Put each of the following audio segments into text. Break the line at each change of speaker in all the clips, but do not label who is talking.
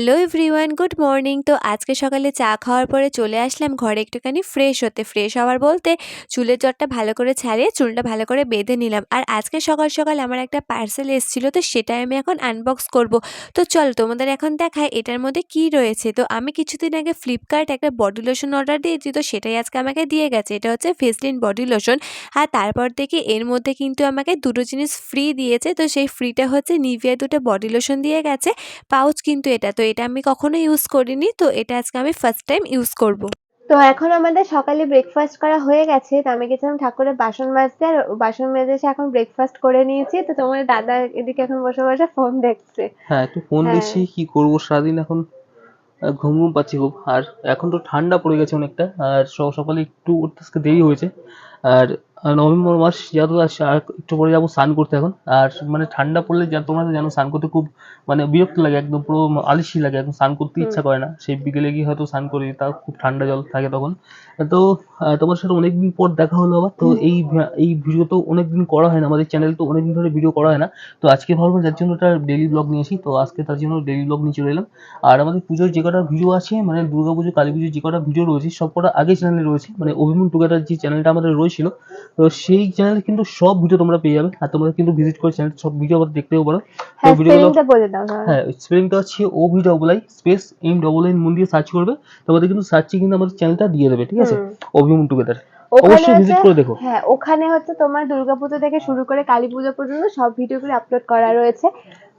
Hello everyone, good morning. তো আজকে সকালে চা খাওয়ার পরে চলে আসলাম ঘরে একটুখানি ফ্রেশ হতে। ফ্রেশ হওয়ার বলতে চুলের জটটা ভালো করে ছাড়িয়ে চুলটা ভালো করে বেঁধে নিলাম। আর আজকে সকাল সকাল আমার একটা পার্সেল এসেছিলো, তো সেটাই আমি এখন আনবক্স করব। তো চল তোমাদের এখন দেখায় এটার মধ্যে কি রয়েছে। তো আমি কিছুদিন আগে ফ্লিপকার্ট একটা বডি লোশন অর্ডার দিয়েছি, তো সেটাই আজকে আমাকে দিয়ে গেছে। এটা হচ্ছে ভেসলিন বডি লোশন। আর তারপর দেখি এর মধ্যে কিন্তু আমাকে দুটো জিনিস ফ্রি দিয়েছে। তো সেই ফ্রিটা হচ্ছে নিভিয়া দুটো বডি লোশন দিয়ে গেছে, পাউচ কিন্তু এটা। তো এটা আমি কখনো ইউজ করিনি, তো এটা আজকে আমি ফার্স্ট টাইম ইউজ করব।
তো এখন আমাদের সকালে ব্রেকফাস্ট করা হয়ে গেছে। তো আমি গেছিলাম ঠাকুরের বাসন মাজতে, আর বাসন মেজে এসে এখন ব্রেকফাস্ট করে নিয়েছি। তো তোমার দাদা এদিকে এখন বসে বসে ফোন দেখছে।
হ্যাঁ, একটু ফোন
হ্যাঁ,
দেখছি। কি করবো সারাদিন এখন। ঘুম ঘুম পাচ্ছি খুব। আর এখন তো ঠান্ডা পড়ে গেছে অনেকটা। আর সকালে একটু উঠতে আজকে দেরি হয়েছে। আর নভেম্বর মাস যেহেতু আসছে, আর একটু পরে যাবো স্নান করতে এখন। আর মানে ঠান্ডা পড়লে যা তোমরা তো জানো, স্নান করতে খুব মানে বিরক্ত লাগে, একদম পুরো আলিশি লাগে, একদম স্নান করতে
হুম।
ইচ্ছা করে না। সেই বিকেলে গিয়ে হয়তো স্নান করি, তাও খুব ঠান্ডা জল থাকে তখন। তো তোমার সাথে অনেকদিন পর দেখা হলো আবার। তো এই ভিডিও তো অনেকদিন করা হয় না, আমাদের চ্যানেল তো অনেকদিন ধরে ভিডিও করা হয় না। তো আজকে ভাবলাম যার জন্য একটা ডেইলি ব্লগ নিয়েছি, তো আজকে তার জন্য ডেইলি ব্লগ নিয়ে চলে এলাম। আর আমাদের পুজোর যে কটা ভিডিও আছে, মানে দুর্গাপুজো কালী পুজোর যে কটা ভিডিও রয়েছে, সব কটা আগে চ্যানেলে রয়েছে, মানে অভিমান টুগেদার যে চ্যানেলটা আমাদের রয়েছিল। তো সেই চ্যানেলে কিন্তু সব ভিডিও তোমরা পেয়ে যাবে। আর তোমরা কিন্তু ভিজিট করে চ্যানেল সব ভিডিও আবার দেখতেও পারো। তো
হ্যাঁ,
ভিডিওগুলো,
স্পেলিংটা বলে দাও তাহলে।
হ্যাঁ, স্পেলিংটা হচ্ছে OVII স্পেস MIIN মন দিয়ে সার্চ করবে। তোমাদের কিন্তু সার্চে কিন্তু আমাদের চ্যানেলটা দিয়ে দেবে, ঠিক আছে?
হুম।
অভিমান টুগেদার।
ওখানে
অবশ্যই
হচ্ছে,
ভিজিট করে দেখো।
হ্যাঁ ওখানে হচ্ছে তোমার দুর্গাপুজো থেকে শুরু করে কালী পুজো পর্যন্ত সব ভিডিওগুলো আপলোড করা রয়েছে।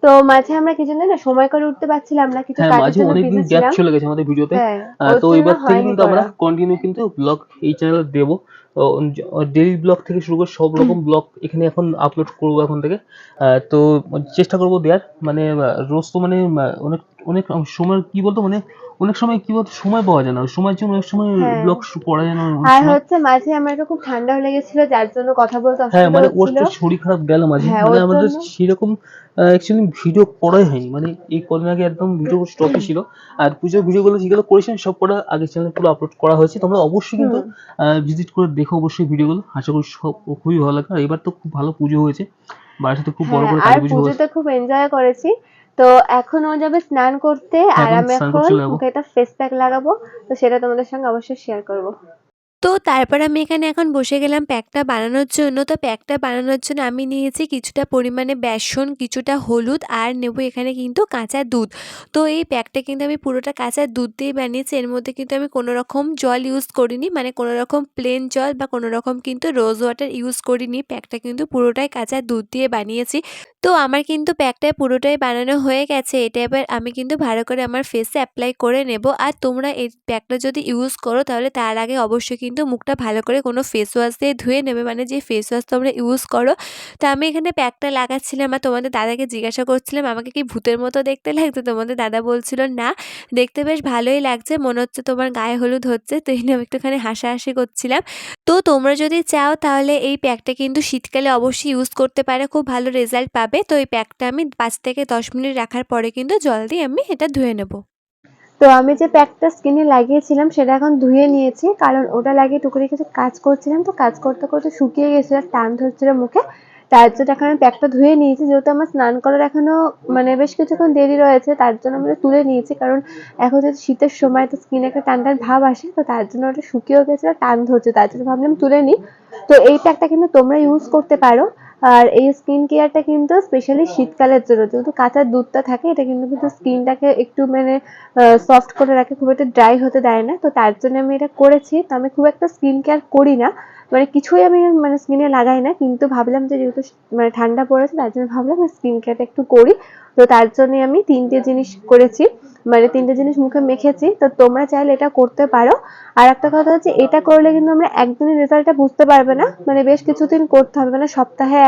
তো মাঝে আমরা কিছুদিন না সময় করে উঠতে পারছিলাম না, কিছু
হ্যাঁ,
কাজের
মাঝে
জন্য
অনেকদিন
বিজি
গ্যাপ
ছিলাম।
চলে গেছে আমাদের ভিডিওতে।
হ্যাঁ, ওর
তো
জন্য
এবার থেকে
হয়নি
কিন্তু আমরা
করা।
কন্টিনিউ কিন্তু ব্লগ এই চ্যানেলে দেবো। ডেইলি ব্লগ থেকে শুরু করে সব রকম ব্লগ এখানে এখন আপলোড করবো এখন থেকে। তো চেষ্টা করবো দেওয়ার, মানে রোজ তো মানে অনেক অনেক সময় কি বলতো, মানে অনেক সময় কি বলতো সময় পাওয়া যায় না, ওই সময়ের জন্য অনেক সময়
হ্যাঁ,
ব্লগ করা যায় না অনেক
আর
সময়।
হচ্ছে মাঝে আমার একটু খুব ঠান্ডা লেগেছিল, যার জন্য কথা বলতে
হ্যাঁ,
অসুবিধা
মানে ওর
হচ্ছিল।
তো শরীর খারাপ গেল মাঝে,
হ্যাঁ,
মানে
ওর
আমাদের
জন্য।
সেরকম অ্যাকচুয়ালি ভিডিও করাই হয়নি, মানে এই কদিন আগে একদম ভিডিও স্টপই ছিল। আর পুজোর ভিডিওগুলো যেগুলো করেছেন সব কটা আগের চ্যানেলে পুরো আপলোড করা হয়েছে, তোমরা অবশ্যই কিন্তু
হুম।
ভিজিট করে দেখো অবশ্যই ভিডিওগুলো। আশা করি সব খুবই ভালো লাগে। আর এবার তো খুব ভালো পুজো হয়েছে, বাড়ির সাথে খুব বড়
হ্যাঁ,
করে
আর
কালী পুজো হয়েছে।
পুজোতে খুব এনজয় করেছি। তো এখন ও যাবে স্নান করতে,
হ্যাঁ,
আর
এখন
আমি
স্নান করতে
এখন
চলে যাবো।
মুখে একটা ফেস প্যাক লাগাবো। তো সেটা তোমাদের সঙ্গে অবশ্যই শেয়ার করব।
তো তারপর আমি এখানে এখন বসে গেলাম প্যাকটা বানানোর জন্য। তো প্যাকটা বানানোর জন্য আমি নিয়েছি কিছুটা পরিমাণে বেসন, কিছুটা হলুদ, আর নেব এখানে কিন্তু কাঁচা দুধ। তো এই প্যাকটা কিন্তু আমি পুরোটা কাঁচা দুধ দিয়ে বানিয়েছি। এর মধ্যে কিন্তু আমি কোনো রকম জল ইউজ করিনি, মানে কোনো রকম প্লেন জল বা কোনো রকম কিন্তু রোজ ওয়াটার ইউজ করিনি। প্যাকটা কিন্তু পুরোটাই কাঁচা দুধ দিয়ে বানিয়েছি। তো আমার কিন্তু প্যাকটা পুরোটাই বানানো হয়ে গেছে। এটা এবার আমি কিন্তু ভালো করে আমার ফেসে অ্যাপ্লাই করে নেব। আর তোমরা এই প্যাকটা যদি ইউজ করো তাহলে তার আগে অবশ্যই কিন্তু মুখটা ভালো করে কোনো ফেস ওয়াশ দিয়ে ধুয়ে নেবে, মানে যে ফেস ওয়াশ তোমরা ইউজ করো। তো আমি এখানে প্যাকটা লাগাচ্ছিলাম আর তোমাদের দাদাকে জিজ্ঞাসা করছিলাম আমাকে কি ভূতের মতো দেখতে লাগছে। তোমাদের দাদা বলছিল না, দেখতে বেশ ভালোই লাগছে, মনে হচ্ছে তোমার গায়ে হলুদ হচ্ছে। তো এই নিয়ে আমি একটুখানি হাসাহাসি করছিলাম। তো তোমরা যদি চাও তাহলে এই প্যাকটা কিন্তু শীতকালে অবশ্যই ইউজ করতে পারো, খুব ভালো রেজাল্ট পাবে। তো এই প্যাকটা আমি 5 থেকে 10 মিনিট রাখার পরে কিন্তু জল দিয়ে আমি এটা ধুয়ে নেব।
তো আমি যে প্যাকটা স্কিনে লাগিয়েছিলাম সেটা এখন ধুয়ে নিয়েছি, কারণ ওটা লাগিয়ে টুকরি কিছু কাজ করছিলাম। তো কাজ করতে করতে শুকিয়ে গেছিল, টান ধরছিল মুখে। তার জন্য এখন আমি প্যাকটা ধুয়ে নিয়েছি, যেহেতু আমার স্নান করার এখনো মানে বেশ কিছুক্ষণ দেরি রয়েছে, তার জন্য আমি ওটা তুলে নিয়েছি। কারণ এখন যেহেতু শীতের সময়, তো স্কিনে একটা টান টান ভাব আসে, তো তার জন্য ওটা শুকিয়েও গেছিল, টান ধরছে, তার জন্য ভাবলাম তুলে নিই। তো এই প্যাকটা কিন্তু তোমরা ইউজ করতে পারো। আর এই স্কিন কেয়ারটা কিন্তু স্পেশালি শীতকালের জন্য, যেহেতু কাঁচা দুধটা থাকে, এটা কিন্তু স্কিনটাকে একটু মানে সফট করে রাখে, খুব একটা ড্রাই হতে দেয় না। তো তার জন্য আমি এটা করেছি। তো আমি খুব একটা স্কিন কেয়ার করি না, মানে কিছুই আমি মানে স্কিনে লাগাই না, কিন্তু ভাবলাম যে যেহেতু মানে ঠান্ডা পড়েছে, তার জন্য ভাবলাম স্কিন কেয়ারটা একটু করি। তো তার জন্য আমি 3টে জিনিস করেছি, মানে 3টে জিনিস মুখে মেখেছি। তো তোমরা চাইলে এটা করতে পারো। আর একটা কথা হচ্ছে, এটা করলে কিন্তু আমরা একদিনের রেজাল্টটা বুঝতে পারবে না, মানে বেশ কিছুদিন করতে হবে, মানে সপ্তাহে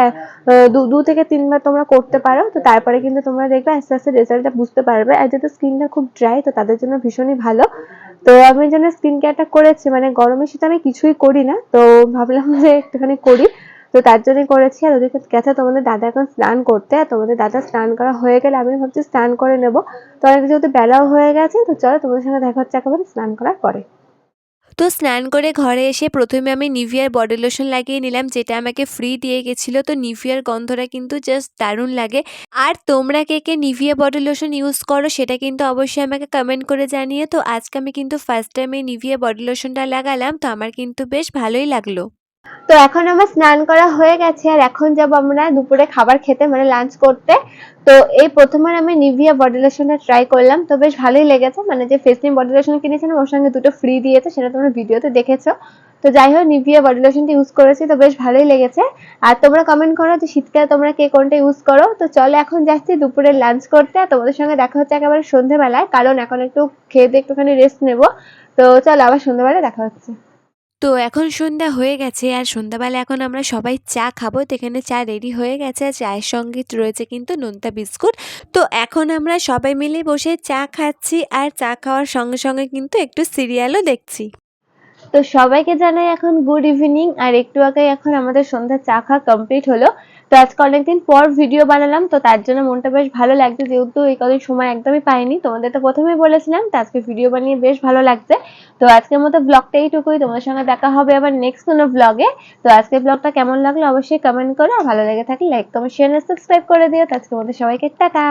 2 থেকে 3 বার তোমরা করতে পারো। তো তারপরে কিন্তু তোমরা দেখবে আস্তে আস্তে রেজাল্টটা বুঝতে পারবে। আর যেহেতু স্কিনটা খুব ড্রাই, তো তাদের জন্য ভীষণই ভালো। তো আমি যেন স্কিন কেয়ারটা করেছি, মানে গরমের শীতে আমি কিছুই করি না, তো ভাবলাম যে একটুখানি করি। তো তার জন্যই করেছি। আর ওদিকে গেছে তোমাদের দাদা এখন স্নান করতে, আর তোমাদের দাদা স্নান করা হয়ে গেলে আমি ভাবছি স্নান করে নেবো। তো অনেক যেহেতু বেলাও হয়ে গেছে, তো চলো তোমাদের সঙ্গে দেখা হচ্ছে একেবারে স্নান করার পরে।
তো স্নান করে ঘরে এসে প্রথমে আমি নিভিয়ার বডি লোশন লাগিয়ে নিলাম, যেটা আমাকে ফ্রি দিয়ে গেছিলো। তো নিভিয়ার গন্ধটা কিন্তু জাস্ট দারুণ লাগে। আর তোমরা কে কে নিভিয়া বডি লোশন ইউজ করো সেটা কিন্তু অবশ্যই আমাকে কমেন্ট করে জানিয়ে। তো আজকে আমি কিন্তু ফার্স্ট টাইম এই নিভিয়া বডি লোশনটা লাগালাম, তো আমার কিন্তু বেশ ভালোই লাগলো।
তো এখন আমার স্নান করা হয়ে গেছে, আর এখন যাব আমরা দুপুরে খাবার খেতে, মানে লাঞ্চ করতে। তো এই প্রথমবার আমি নিভিয়া বডি লোশনটা ট্রাই করলাম, তো বেশ ভালোই লেগেছে। মানে যে ফেস ক্রিম বডি লোশন কিনেছিলাম ওর সঙ্গে দুটো ফ্রি দিয়েছে, সেটা তোমরা ভিডিওতে দেখেছো। তো যাই হোক, নিভিয়া বডি লোশনটা ইউজ করেছি, তো বেশ ভালোই লেগেছে। আর তোমরা কমেন্ট করো যে শীতকালে তোমরা কে কোনটা ইউজ করো। তো চলো এখন যাচ্ছি দুপুরে লাঞ্চ করতে, আর তোমাদের সঙ্গে দেখা হচ্ছে একেবারে সন্ধ্যেবেলায়, কারণ এখন একটু খেয়ে দিয়ে একটুখানি রেস্ট নেবো। তো চলো আবার সন্ধ্যেবেলায় দেখা হচ্ছে।
তো এখন সন্ধ্যা হয়ে গেছে, আর সন্ধ্যাবেলা এখন আমরা সবাই চা খাবো। তো এখানে চা রেডি হয়ে গেছে, আর চায়ের সঙ্গে রয়েছে কিন্তু নোনতা বিস্কুট। তো এখন আমরা সবাই মিলে বসে চা খাচ্ছি, আর চা খাওয়ার সঙ্গে সঙ্গে কিন্তু একটু সিরিয়ালও দেখছি।
তো সবাইকে জানাই এখন গুড ইভিনিং। আর একটু আগে এখন আমাদের সন্ধ্যার চা খাওয়া কমপ্লিট হলো। তো আজকে অনেকদিন পর ভিডিও বানালাম, তো তার জন্য মনটা বেশ ভালো লাগছে, যেহেতু এই কদিন সময় একদমই পাইনি। তোমাদের তো প্রথমেই বলেছিলাম, তো আজকে ভিডিও বানিয়ে বেশ ভালো লাগছে। তো আজকের মতো ব্লগটা এইটুকুই, তোমাদের সঙ্গে দেখা হবে আবার নেক্সট কোনো ব্লগে। তো আজকের ব্লগটা কেমন লাগলো অবশ্যই কমেন্ট করো, আর ভালো লেগে থাকলে লাইক কমেন্ট শেয়ার সাবস্ক্রাইব করে দিও। তো আজকের মতো সবাইকে টাটা।